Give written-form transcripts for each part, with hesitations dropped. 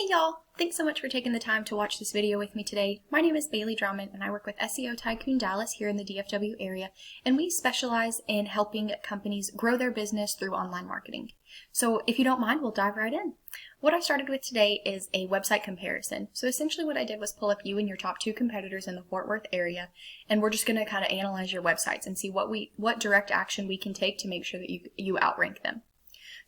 y'all! Thanks so much for taking the time to watch this video with me today. My name is Bailey Drummond and I work with SEO Tycoon Dallas here in the DFW area, and we specialize in helping companies grow their business through online marketing. So if you don't mind, we'll dive right in. What I started with today is a website comparison. So essentially what I did was pull up you and your top 2 competitors in the Fort Worth area, and we're just going to kind of analyze your websites and see what direct action we can take to make sure that you outrank them.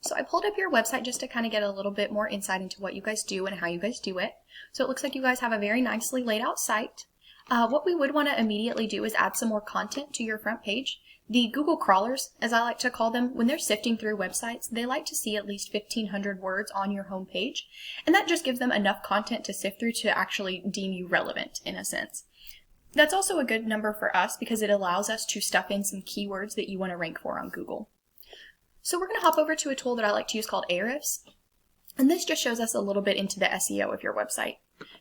So I pulled up your website just to kind of get a little bit more insight into what you guys do and how you guys do it. So it looks like you guys have a very nicely laid out site. What we would want to immediately do is add some more content to your front page. The Google crawlers, as I like to call them, when they're sifting through websites, they like to see at least 1,500 words on your home page, and that just gives them enough content to sift through to actually deem you relevant in a sense. That's also a good number for us because it allows us to stuff in some keywords that you want to rank for on Google. So we're going to hop over to a tool that I like to use called Ahrefs, and this just shows us a little bit into the SEO of your website.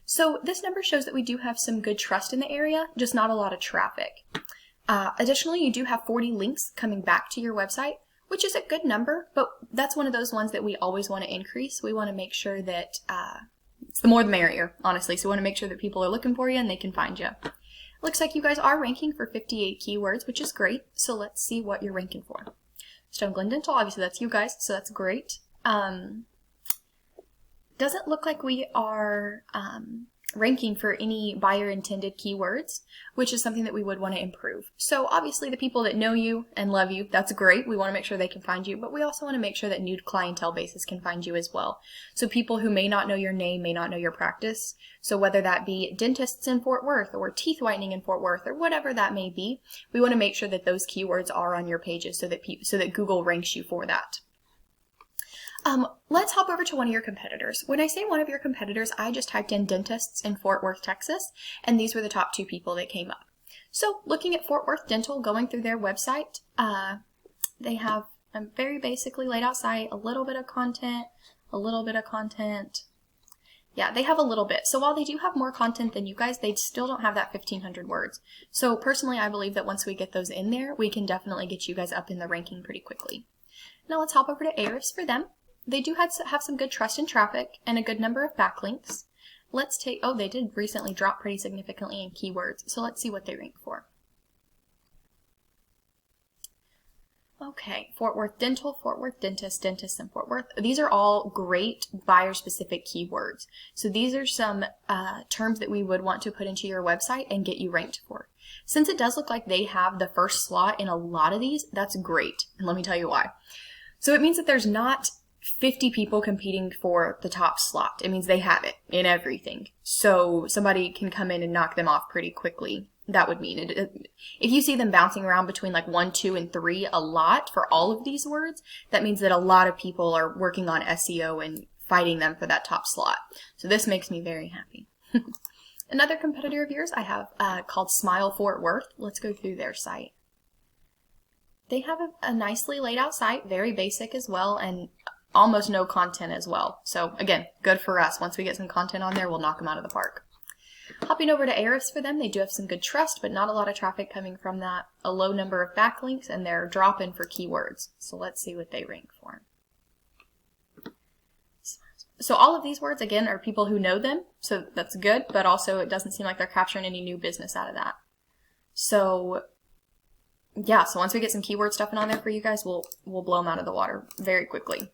So this number shows that we do have some good trust in the area, just not a lot of traffic. Additionally, you do have 40 links coming back to your website, which is a good number, but that's one of those ones that we always want to increase. We want to make sure that it's the more the merrier, honestly. So we want to make sure that people are looking for you and they can find you. Looks like you guys are ranking for 58 keywords, which is great. So let's see what you're ranking for. Stone Glen Dental, obviously that's you guys, so that's great. Doesn't look like we are ranking for any buyer-intended keywords, which is something that we would want to improve. So obviously the people that know you and love you, that's great. We want to make sure they can find you, but we also want to make sure that new clientele bases can find you as well. So people who may not know your name, may not know your practice. So whether that be dentists in Fort Worth or teeth whitening in Fort Worth or whatever that may be, we want to make sure that those keywords are on your pages so that Google ranks you for that. Let's hop over to one of your competitors. When I say one of your competitors, I just typed in dentists in Fort Worth, Texas, and these were the top 2 people that came up. So looking at Fort Worth Dental, going through their website, they have a very basically laid out site, a little bit of content, a little bit of content. Yeah, they have a little bit. So while they do have more content than you guys, they still don't have that 1,500 words. So personally, I believe that once we get those in there, we can definitely get you guys up in the ranking pretty quickly. Now let's hop over to Ahrefs for them. They do have some good trust in traffic and a good number of backlinks. Let's take, oh, they did recently drop pretty significantly in keywords, so let's see what they rank for. Okay, Fort Worth Dental, Fort Worth Dentist, Dentist in Fort Worth. These are all great buyer-specific keywords. So these are some terms that we would want to put into your website and get you ranked for. Since it does look like they have the first slot in a lot of these, that's great, and let me tell you why. So it means that there's not 50 people competing for the top slot. It means they have it in everything. So somebody can come in and knock them off pretty quickly. That would mean it. If you see them bouncing around between like 1, 2, and 3 a lot for all of these words, that means that a lot of people are working on SEO and fighting them for that top slot. So this makes me very happy. Another competitor of yours I have called Smile Fort Worth. Let's go through their site. They have a nicely laid out site, very basic as well, and almost no content as well. So again, good for us. Once we get some content on there, we'll knock them out of the park. Hopping over to Ahrefs for them, they do have some good trust, but not a lot of traffic coming from that. A low number of backlinks, and they're drop-in for keywords. So let's see what they rank for. So all of these words, again, are people who know them, so that's good, but also it doesn't seem like they're capturing any new business out of that. So yeah, so once we get some keyword stuff on there for you guys, we'll blow them out of the water very quickly.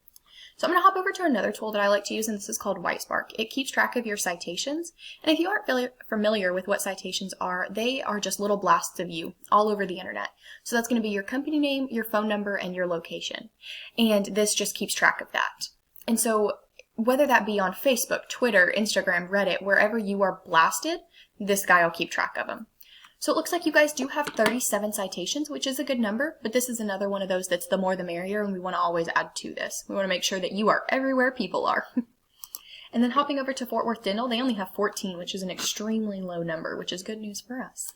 So I'm going to hop over to another tool that I like to use, and this is called Whitespark. It keeps track of your citations, and if you aren't familiar with what citations are, they are just little blasts of you all over the internet. So that's going to be your company name, your phone number, and your location. And this just keeps track of that. And so whether that be on Facebook, Twitter, Instagram, Reddit, wherever you are blasted, this guy will keep track of them. So it looks like you guys do have 37 citations, which is a good number, but this is another one of those that's the more the merrier, and we want to always add to this. We want to make sure that you are everywhere people are. And then hopping over to Fort Worth Dental, they only have 14, which is an extremely low number, which is good news for us.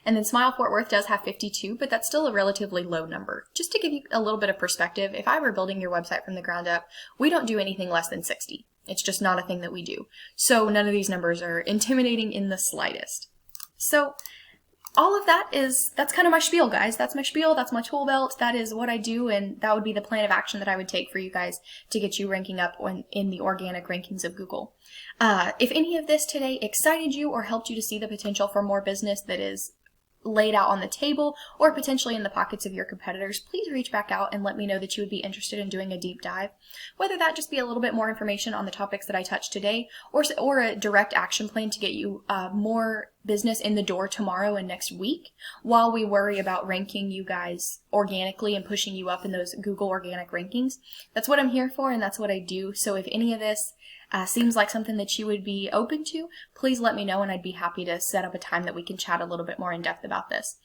And then Smile Fort Worth does have 52, but that's still a relatively low number. Just to give you a little bit of perspective, if I were building your website from the ground up, we don't do anything less than 60. It's just not a thing that we do. So none of these numbers are intimidating in the slightest. So all of that's kind of my spiel, guys. That's my spiel. That's my tool belt. That is what I do, and that would be the plan of action that I would take for you guys to get you ranking up in the organic rankings of Google. If any of this today excited you or helped you to see the potential for more business that is laid out on the table or potentially in the pockets of your competitors, please reach back out and let me know that you would be interested in doing a deep dive, whether that just be a little bit more information on the topics that I touched today or a direct action plan to get you more business in the door tomorrow and next week while we worry about ranking you guys organically and pushing you up in those Google organic rankings. That's what I'm here for, and that's what I do. So if any of this seems like something that you would be open to, please let me know, and I'd be happy to set up a time that we can chat a little bit more in depth about this.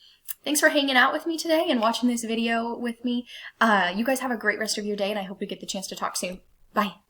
Thanks for hanging out with me today and watching this video with me. You guys have a great rest of your day, and I hope we get the chance to talk soon. Bye.